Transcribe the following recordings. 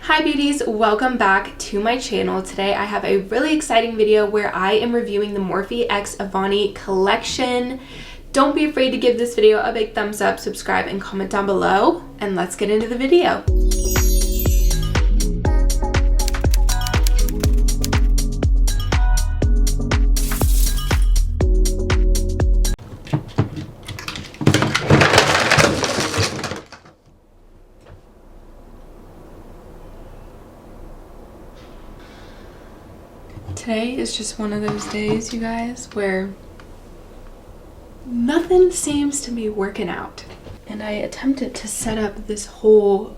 Hi beauties, welcome back to my channel. Today I have a really exciting video where I am reviewing the Morphe x Avani collection. Don't be afraid to give this video a big thumbs up, subscribe, and comment down below, and let's get into the video. Today is just one of those days, you guys, where nothing seems to be working out. And I attempted to set up this whole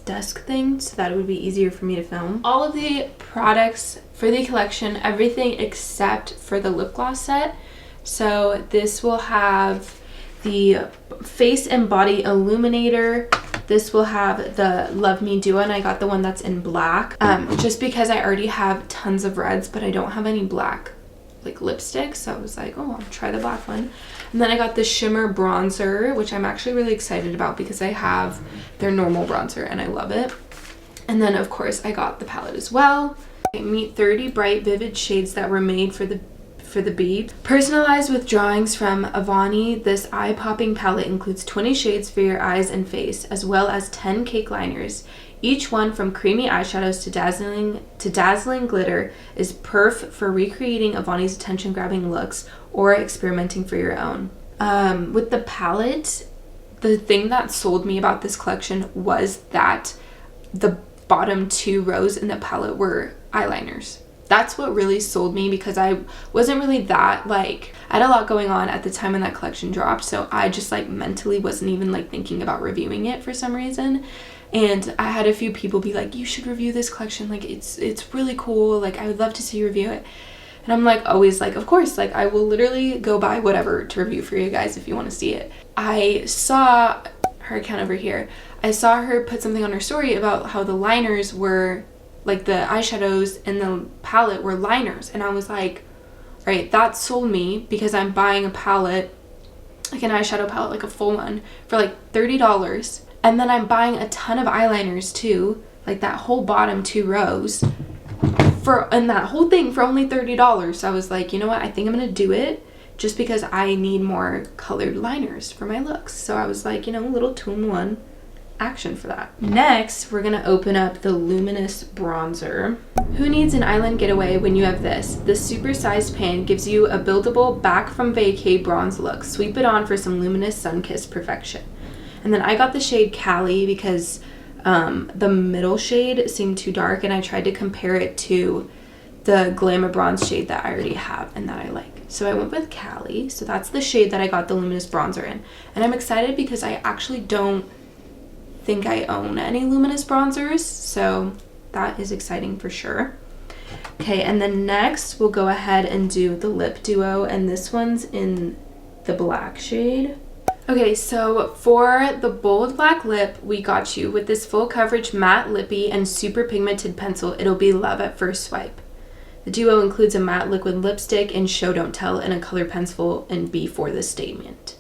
desk thing so that it would be easier for me to film. All of the products for the collection, everything except for the lip gloss set. So this will have the face and body illuminator. This will have the Love Me Duo, and I got the one that's in black just because I already have tons of reds, but I don't have any black lipstick, so I was like, oh, I'll try the black one. And then I got the shimmer bronzer, which I'm actually really excited about because I have their normal bronzer and I love it. And then of course I got the palette as well. Meet 30 bright vivid shades that were made for the bead. Personalized with drawings from Avani, this eye-popping palette includes 20 shades for your eyes and face, as well as 10 cake liners. Each one, from creamy eyeshadows to dazzling glitter, is perf for recreating Avani's attention-grabbing looks or experimenting for your own. With the palette, the thing that sold me about this collection was that the bottom 2 rows in the palette were eyeliners. That's what really sold me because I wasn't really that I had a lot going on at the time when that collection dropped, so I just mentally wasn't even thinking about reviewing it for some reason. And I had a few people be like, you should review this collection, it's really cool, I would love to see you review it. And I'm always of course, I will literally go buy whatever to review for you guys if you want to see it. I saw her account over here. I saw her put something on her story about how the liners were the eyeshadows in the palette were liners, and I was like, right, that sold me because I'm buying a palette, an eyeshadow palette, a full one, for $30, and then I'm buying a ton of eyeliners too, that whole bottom 2 rows and that whole thing for only $30. So I was like, you know what, I think I'm gonna do it just because I need more colored liners for my looks. So I was like, a little 2-in-1 action for that. Next, we're gonna open up the Luminous Bronzer. Who needs an island getaway when you have this? This supersized pan gives you a buildable back from vacay bronze look. Sweep it on for some luminous sun-kissed perfection. And then I got the shade Cali because the middle shade seemed too dark, and I tried to compare it to the Glamour Bronze shade that I already have and that I like. So I went with Cali. So that's the shade that I got the Luminous Bronzer in. And I'm excited because I actually don't think I own any luminous bronzers, so that is exciting for sure. Okay, and then next we'll go ahead and do the lip duo, and this one's in the black shade. Okay, so for the bold black lip, we got you with this full coverage matte lippy and super pigmented pencil. It'll be love at first swipe. The duo includes a matte liquid lipstick in Show Don't Tell and a color pencil in Before the Statement.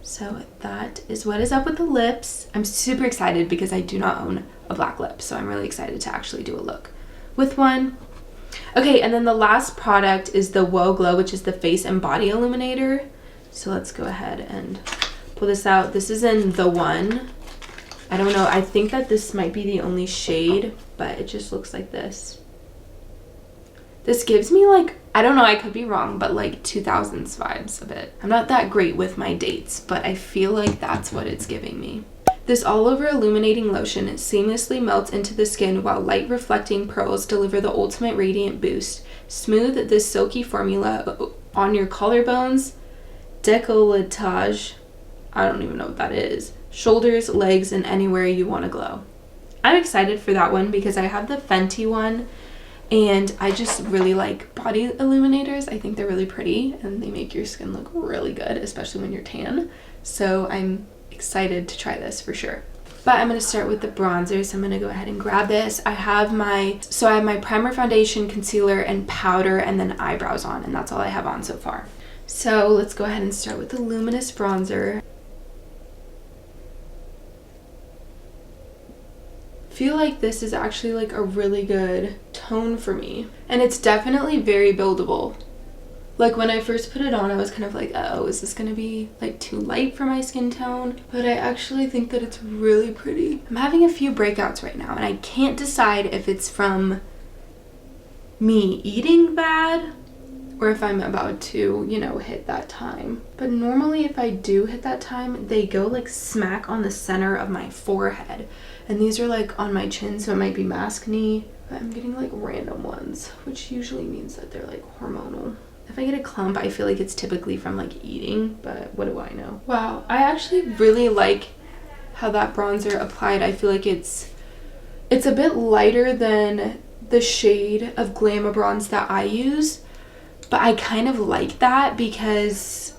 So that is what is up with the lips. I'm super excited because I do not own a black lip, so I'm really excited to actually do a look with one. Okay, and then the last product is the Whoa Glow, which is the face and body illuminator. So let's go ahead and pull this out. This is in the one. I don't know, I think that this might be the only shade, but it just looks like this. This gives me I don't know, I could be wrong, but 2000s vibes a bit. I'm not that great with my dates, but I feel like that's what it's giving me. This all-over illuminating lotion seamlessly melts into the skin while light reflecting pearls deliver the ultimate radiant boost. Smooth this silky formula on your collarbones, décolletage, I don't even know what that is, shoulders, legs, and anywhere you want to glow. I'm excited for that one because I have the Fenty one, and I just really like body illuminators. I think they're really pretty and they make your skin look really good, especially when you're tan. So I'm excited to try this for sure. But I'm going to start with the bronzer, so I'm going to go ahead and grab this. I have my primer, foundation, concealer, and powder, and then eyebrows on, and that's all I have on so far. So let's go ahead and start with the Luminous Bronzer. feel like this is actually like a really good tone for me. And it's definitely very buildable. Like when I first put it on, I was kind of like, oh, is this gonna be like too light for my skin tone? But I actually think that it's really pretty. I'm having a few breakouts right now, and I can't decide if it's from me eating bad or if I'm about to, you know, hit that time. But normally if I do hit that time, they go like smack on the center of my forehead. And these are like on my chin, so it might be maskne. But I'm getting like random ones, which usually means that they're like hormonal. If I get a clump, I feel like it's typically from like eating, but what do I know? Wow, I actually really like how that bronzer applied. I feel like it's a bit lighter than the shade of Glamour Bronze that I use, but I kind of like that because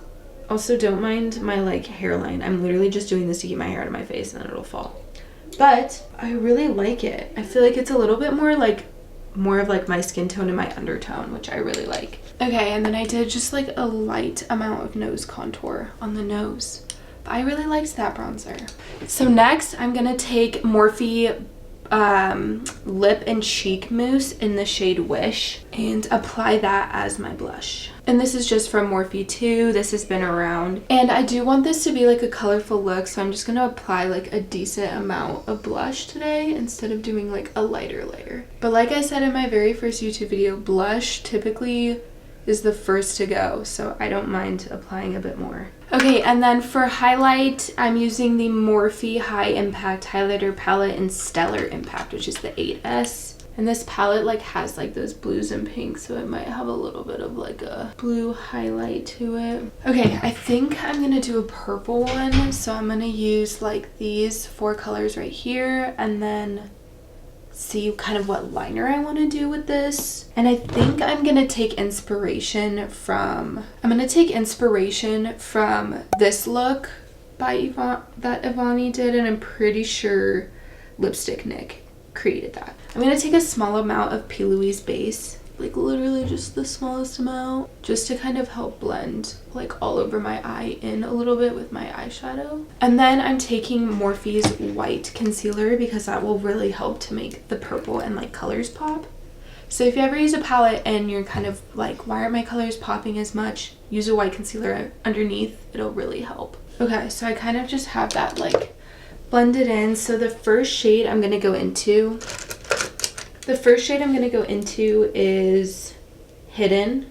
also don't mind my like hairline. I'm literally just doing this to keep my hair out of my face and then it'll fall. But I really like it. I feel like it's a little bit more of like my skin tone and my undertone, which I really like. Okay, and then I did just like a light amount of nose contour on the nose. But I really liked that bronzer. So next I'm gonna take Morphe lip and cheek mousse in the shade Wish and apply that as my blush. And this is just from Morphe too. This has been around, and I do want this to be like a colorful look, so I'm just gonna apply like a decent amount of blush today instead of doing like a lighter layer. But like I said in my very first YouTube video, blush typically is the first to go, so I don't mind applying a bit more. Okay, and then for highlight, I'm using the Morphe High Impact Highlighter Palette in Stellar Impact, which is the 8S. And this palette like has like those blues and pinks, so it might have a little bit of like a blue highlight to it. Okay, I think I'm gonna do a purple one, so I'm gonna use like these 4 colors right here and then see kind of what liner I want to do with this. And I think I'm gonna take inspiration from this look by that Avani did, and I'm pretty sure Lipstick Nick created that. I'm gonna take a small amount of P. Louise base, like literally just the smallest amount, just to kind of help blend like all over my eye in a little bit with my eyeshadow. And then I'm taking Morphe's white concealer because that will really help to make the purple and like colors pop. So if you ever use a palette and you're kind of like, why aren't my colors popping as much, use a white concealer underneath, it'll really help. Okay, so I kind of just have that like blended in. So the first shade I'm gonna go into is Hidden,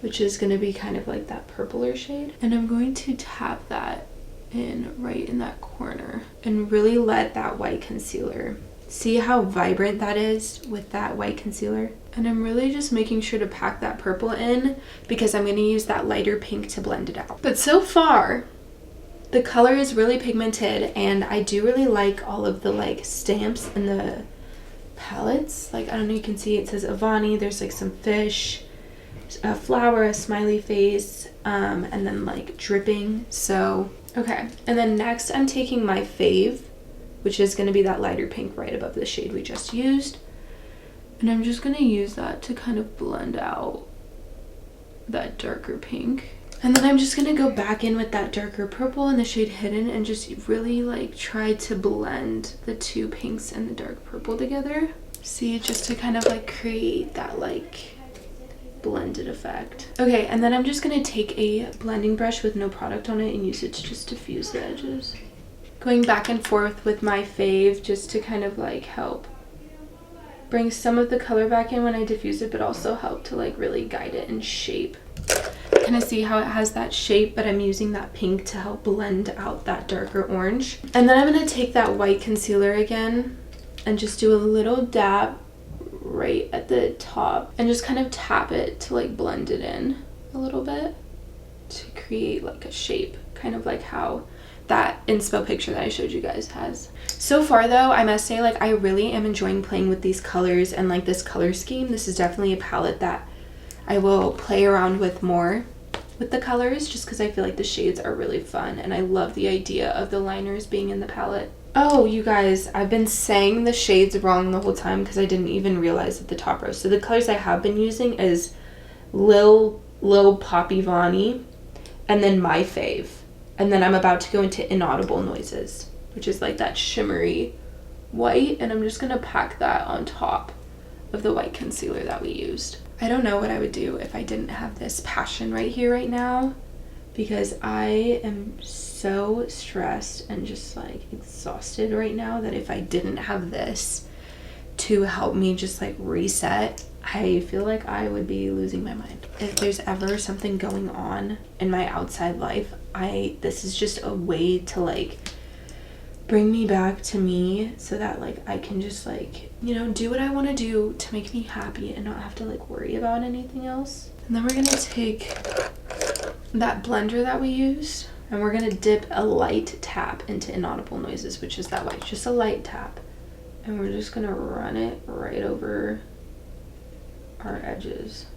which is gonna be kind of like that purpler shade. And I'm going to tap that in right in that corner and really let that white concealer, see how vibrant that is with that white concealer. And I'm really just making sure to pack that purple in because I'm gonna use that lighter pink to blend it out. But so far, the color is really pigmented, and I do really like all of the like stamps in the palettes. Like, I don't know, you can see it says Avani, there's like some fish, a flower, a smiley face, and then like dripping. So okay, and then next I'm taking my fave, which is going to be that lighter pink right above the shade we just used, and I'm just going to use that to kind of blend out that darker pink. And then I'm just going to go back in with that darker purple in the shade Hidden and just really like try to blend the two pinks and the dark purple together. See, just to kind of like create that like blended effect. Okay, and then I'm just going to take a blending brush with no product on it and use it to just diffuse the edges. Going back and forth with my fave just to kind of like help bring some of the color back in when I diffuse it, but also help to like really guide it and shape. Kind of see how it has that shape, but I'm using that pink to help blend out that darker orange. And then I'm going to take that white concealer again and just do a little dab right at the top and just kind of tap it to like blend it in a little bit to create like a shape, kind of like how that inspo picture that I showed you guys has. So far though, I must say, like, I really am enjoying playing with these colors and like this color scheme. This is definitely a palette that I will play around with more with the colors, just because I feel like the shades are really fun and I love the idea of the liners being in the palette. Oh, you guys, I've been saying the shades wrong the whole time because I didn't even realize at the top row. So the colors I have been using is Lil Poppy Vani and then My Fave. And then I'm about to go into Inaudible Noises, which is like that shimmery white, and I'm just gonna pack that on top of the white concealer that we used. I don't know what I would do if I didn't have this passion right here right now, because I am so stressed and just like exhausted right now that if I didn't have this to help me just like reset, I feel like I would be losing my mind. If there's ever something going on in my outside life, this is just a way to like bring me back to me, so that like I can just like, you know, do what I want to do to make me happy and not have to like worry about anything else. And then we're gonna take that blender that we used, and we're gonna dip a light tap into inaudible noises, which is that white, just a light tap, and we're just gonna run it right over our edges.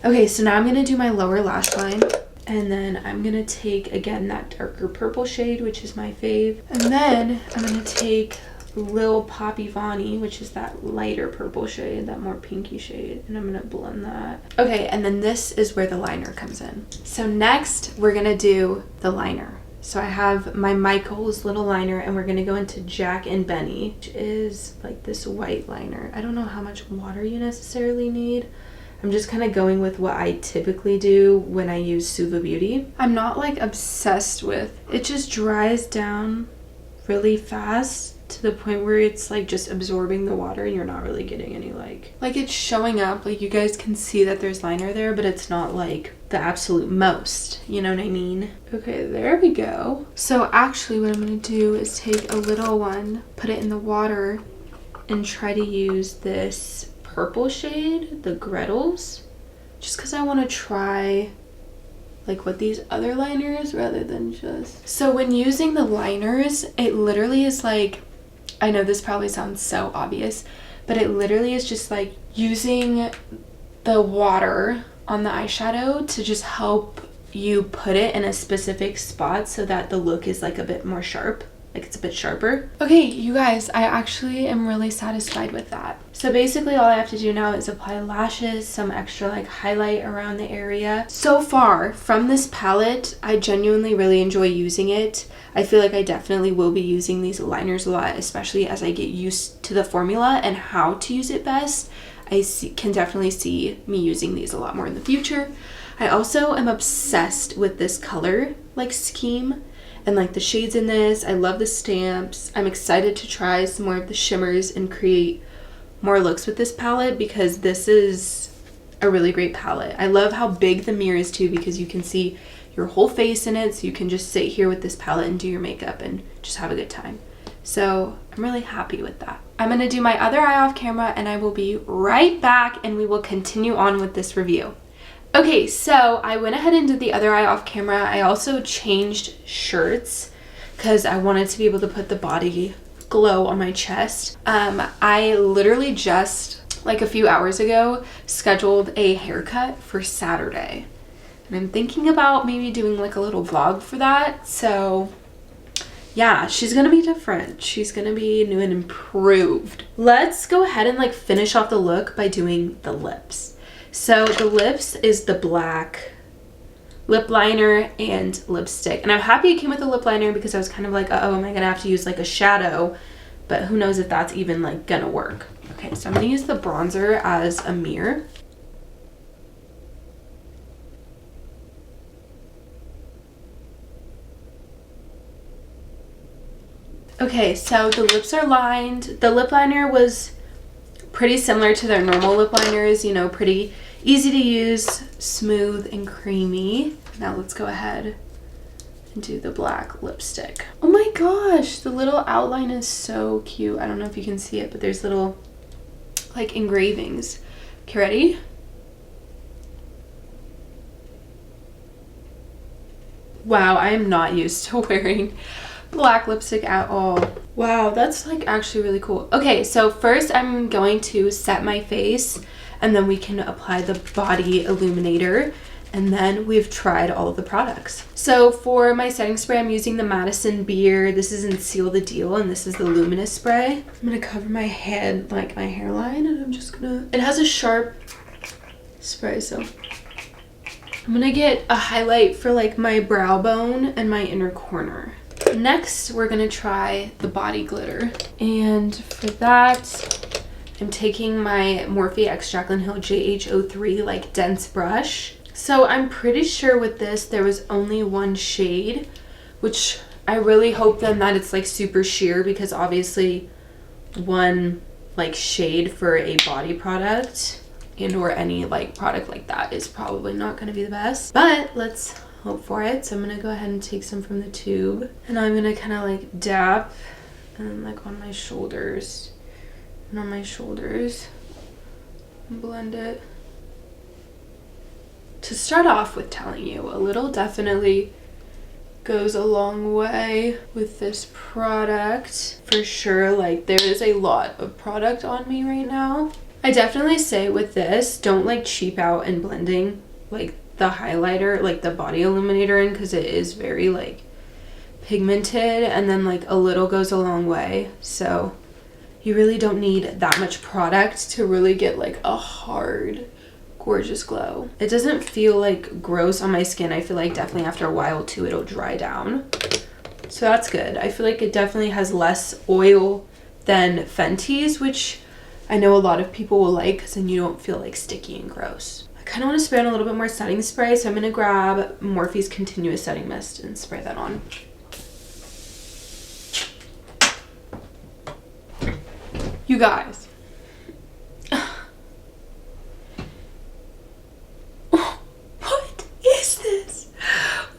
Okay, so now I'm gonna do my lower lash line, and then I'm gonna take again that darker purple shade, which is my fave, and then I'm gonna take Lil Pop Avani, which is that lighter purple shade, that more pinky shade, and I'm gonna blend that. Okay, and then this is where the liner comes in. So next we're gonna do the liner. So I have my Michaels little liner, and we're gonna go into Jack and Benny, which is like this white liner. I don't know how much water you necessarily need. I'm just kind of going with what I typically do when I use Suva Beauty. I'm not like obsessed with it, just dries down really fast to the point where it's like just absorbing the water and you're not really getting any like it's showing up, like you guys can see that there's liner there, but it's not like the absolute most, you know what I mean? Okay, there we go. So actually what I'm gonna do is take a little one, put it in the water, and try to use this purple shade, the Gretel's, just because I want to try like what these other liners rather than just. So when using the liners, it literally is like, I know this probably sounds so obvious, but it literally is just like using the water on the eyeshadow to just help you put it in a specific spot so that the look is like a bit more sharp, like it's a bit sharper. Okay, you guys, I actually am really satisfied with that. So basically all I have to do now is apply lashes, some extra like highlight around the area. So far from this palette, I genuinely really enjoy using it. I feel like I definitely will be using these liners a lot, especially as I get used to the formula and how to use it best. Can definitely see me using these a lot more in the future. I also am obsessed with this color like scheme and like the shades in this. I love the stamps. I'm excited to try some more of the shimmers and create more looks with this palette, because this is a really great palette. I love how big the mirror is too, because you can see your whole face in it, so you can just sit here with this palette and do your makeup and just have a good time. So I'm really happy with that. I'm gonna do my other eye off camera and I will be right back and we will continue on with this review. Okay, so I went ahead and did the other eye off camera. I also changed shirts because I wanted to be able to put the body glow on my chest. I literally just like a few hours ago scheduled a haircut for Saturday, and I'm thinking about maybe doing like a little vlog for that. So yeah, she's gonna be different. She's gonna be new and improved. Let's go ahead and like finish off the look by doing the lips. So the lips is the black lip liner and lipstick, and I'm happy it came with a lip liner because I was kind of like, oh, am I gonna have to use like a shadow? But who knows if that's even like gonna work. Okay, so I'm gonna use the bronzer as a mirror. Okay, so the lips are lined. The lip liner was pretty similar to their normal lip liners, you know, pretty easy to use, smooth and creamy. Now let's go ahead and do the black lipstick. Oh my gosh, the little outline is so cute. I don't know if you can see it, but there's little like engravings. Okay, ready? Wow, I am not used to wearing black lipstick at all. Wow, that's like actually really cool. Okay, so first I'm going to set my face and then we can apply the body illuminator, and then we've tried all of the products. So for my setting spray, I'm using the Madison Beer. This is in Seal the Deal, and this is the Luminous spray. I'm gonna cover my head, like my hairline, and I'm just gonna, it has a sharp spray, so I'm gonna get a highlight for like my brow bone and my inner corner. next we're gonna try the body glitter. And for that, I'm taking my Morphe x Jaclyn Hill JH03 like dense brush. So I'm pretty sure with this there was only one shade, which I really hope then that it's like super sheer, because obviously one like shade for a body product and or any like product like that is probably not going to be the best, but let's hope for it. So I'm gonna go ahead and take some from the tube, and I'm gonna kind of like dab and like on my shoulders and on my shoulders and blend it. To start off with telling you, a little definitely goes a long way with this product for sure. Like there is a lot of product on me right now. I definitely say with this, don't like cheap out in blending like the highlighter, like the body illuminator in, because it is very like pigmented, and then like a little goes a long way. So you really don't need that much product to really get like a hard gorgeous glow. It doesn't feel like gross on my skin. I feel like definitely after a while too it'll dry down, so that's good. I feel like it definitely has less oil than Fenty's, which I know a lot of people will like, because then you don't feel like sticky and gross. I kind of want to spray on a little bit more setting spray, so I'm going to grab Morphe's Continuous Setting Mist and spray that on. You guys, what is this?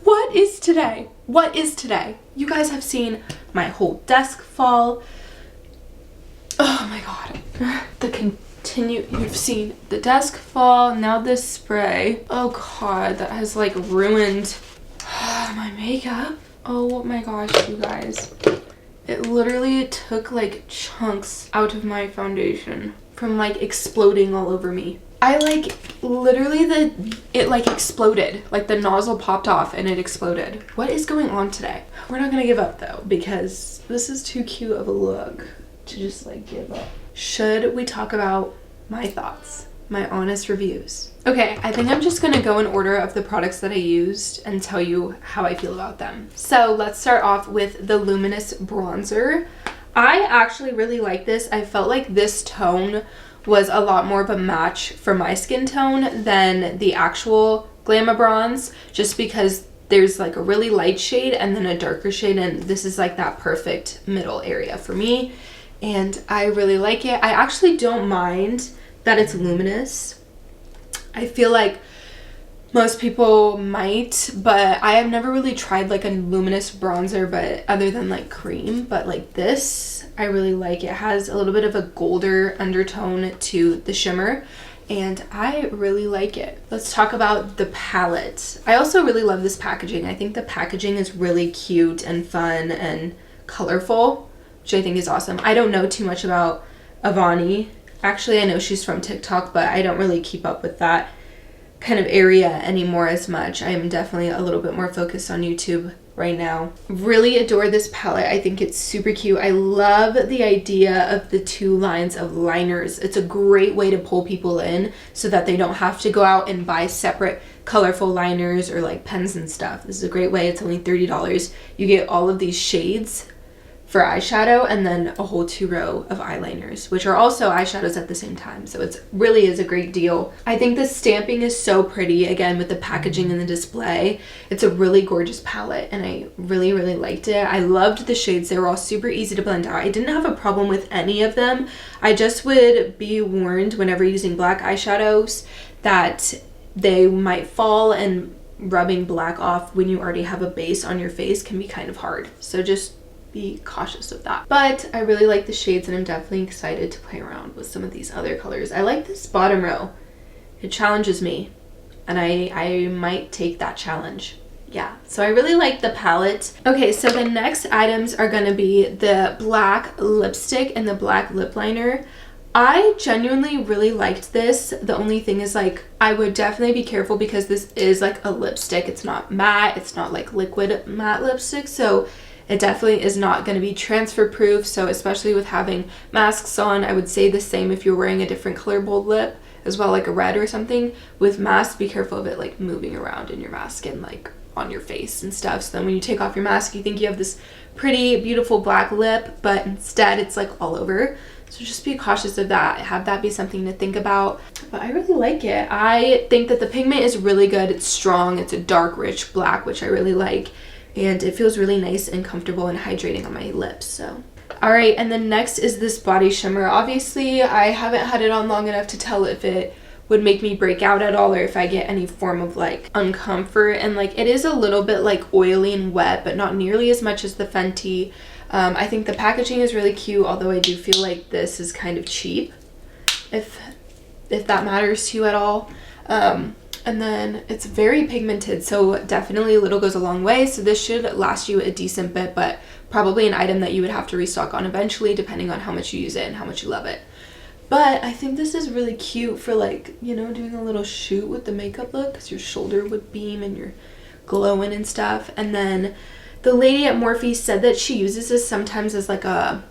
What is today? What is today? You guys have seen my whole desk fall. Oh my god. You've seen the desk fall, now this spray. Oh god, that has like ruined my makeup. Oh my gosh, you guys. It literally took like chunks out of my foundation from like exploding all over me. I like literally it like exploded. Like the nozzle popped off and it exploded. What is going on today? We're not gonna give up though, because this is too cute of a look to just like give up. Should we talk about my thoughts, my honest reviews? Okay, I think I'm just gonna go in order of the products that I used and tell you how I feel about them. So let's start off with the Luminous Bronzer. I actually really like this. I felt like this tone was a lot more of a match for my skin tone than the actual Glamour Bronze, just because there's like a really light shade and then a darker shade, and this is like that perfect middle area for me. And I really like it. I actually don't mind that it's luminous. I feel like most people might, but I have never really tried like a luminous bronzer, but other than like cream, but like this, I really like it. It has a little bit of a golder undertone to the shimmer, and I really like it. Let's talk about the palette. I also really love this packaging. I think the packaging is really cute and fun and colorful, which I think is awesome. I don't know too much about Avani. Actually, I know she's from TikTok, but I don't really keep up with that kind of area anymore as much. I am definitely a little bit more focused on YouTube right now. Really adore this palette. I think it's super cute. I love the idea of the two lines of liners. It's a great way to pull people in so that they don't have to go out and buy separate colorful liners or like pens and stuff. This is a great way. It's only $30. You get all of these shades for eyeshadow and then a whole 2 row of eyeliners, which are also eyeshadows at the same time. So it's really is a great deal. I think the stamping is so pretty, again, with the packaging and the display. It's a really gorgeous palette, and I really, really liked it. I loved the shades. They were all super easy to blend out. I didn't have a problem with any of them. I just would be warned whenever using black eyeshadows that they might fall, and rubbing black off when you already have a base on your face can be kind of hard. So just be cautious of that. But I really like the shades, and I'm definitely excited to play around with some of these other colors. I like this bottom row. It challenges me, and I might take that challenge. Yeah, so I really like the palette. Okay, so the next items are gonna be the black lipstick and the black lip liner. I genuinely really liked this. The only thing is, like, I would definitely be careful because this is like a lipstick. It's not matte. It's not like liquid matte lipstick, so it definitely is not going to be transfer proof. So especially with having masks on, I would say the same if you're wearing a different color bold lip as well, like a red or something. With masks, be careful of it like moving around in your mask and like on your face and stuff. So then when you take off your mask, you think you have this pretty beautiful black lip, but instead it's like all over. So just be cautious of that. Have that be something to think about. But I really like it. I think that the pigment is really good. It's strong. It's a dark, rich black, which I really like. And it feels really nice and comfortable and hydrating on my lips. So, all right. And then next is this body shimmer. Obviously, I haven't had it on long enough to tell if it would make me break out at all or if I get any form of like uncomfort. And like it is a little bit like oily and wet, but not nearly as much as the Fenty. I think the packaging is really cute, although I do feel like this is kind of cheap, if that matters to you at all. And then it's very pigmented, so definitely a little goes a long way. So this should last you a decent bit, but probably an item that you would have to restock on eventually, depending on how much you use it and how much you love it. But I think this is really cute for like, you know, doing a little shoot with the makeup look, because your shoulder would beam and you're glowing and stuff. And then the lady at Morphe said that she uses this sometimes as like a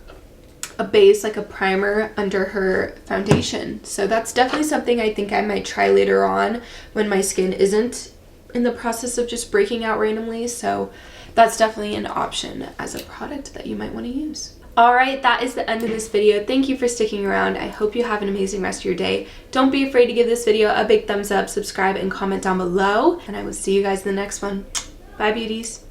base, like a primer under her foundation. So that's definitely something I think I might try later on when my skin isn't in the process of just breaking out randomly. So that's definitely an option as a product that you might want to use. All right, that is the end of this video. Thank you for sticking around. I hope you have an amazing rest of your day. Don't be afraid to give this video a big thumbs up, subscribe, and comment down below. And I will see you guys in the next one. Bye, beauties.